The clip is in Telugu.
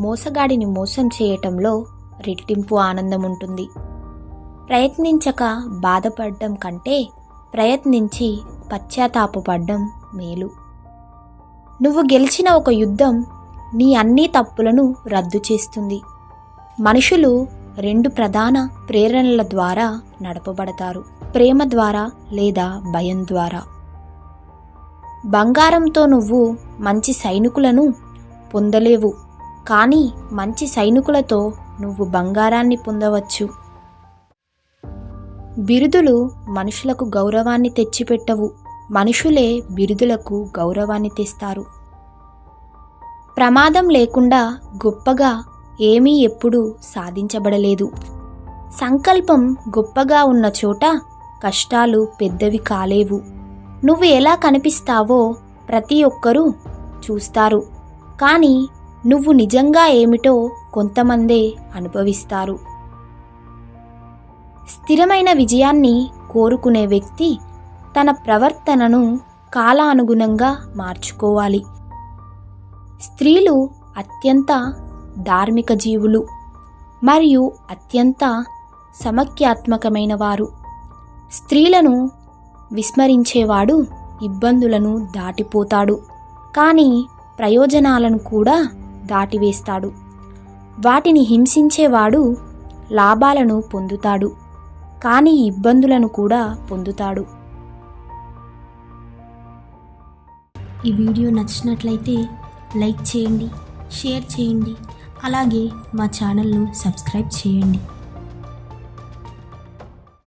మోసగాడిని మోసం చేయటంలో రెట్టింపు ఆనందం ఉంటుంది. ప్రయత్నించక బాధపడడం కంటే ప్రయత్నించి పశ్చాత్తాపపడడం మేలు. నువ్వు గెలిచిన ఒక యుద్ధం నీ అన్ని తప్పులను రద్దు చేస్తుంది. మనుషులు రెండు ప్రధాన ప్రేరణల ద్వారా నడపబడతారు: ప్రేమ ద్వారా లేదా భయం ద్వారా. బంగారంతో నువ్వు మంచి సైనికులను పొందలేవు, కానీ మంచి సైనికులతో నువ్వు బంగారాన్ని పొందవచ్చు. బిరుదులు మనుషులకు గౌరవాన్ని తెచ్చిపెట్టవు, మనుషులే బిరుదులకు గౌరవాన్ని తెస్తారు. ప్రమాదం లేకుండా గొప్పగా ఏమీ ఎప్పుడూ సాధించబడలేదు. సంకల్పం గొప్పగా ఉన్న చోట కష్టాలు పెద్దవి కాలేవు. నువ్వు ఎలా కనిపిస్తావో ప్రతి ఒక్కరూ చూస్తారు, కానీ నువ్వు నిజంగా ఏమిటో కొంతమందే అనుభవిస్తారు. స్థిరమైన విజయాన్ని కోరుకునే వ్యక్తి తన ప్రవర్తనను కాలానుగుణంగా మార్చుకోవాలి. స్త్రీలు అత్యంత ధార్మిక జీవులు మరియు అత్యంత సమైక్యాత్మకమైన వారు. స్త్రీలను విస్మరించేవాడు ఇబ్బందులను దాటిపోతాడు, కానీ ప్రయోజనాలను కూడా దాటివేస్తాడు. వాటిని హింసించేవాడు లాభాలను పొందుతాడు, కానీ ఇబ్బందులను కూడా పొందుతాడు. ఈ వీడియో నచ్చినట్లయితే లైక్ చేయండి, షేర్ చేయండి, అలాగే మా ఛానల్ను సబ్స్క్రైబ్ చేయండి.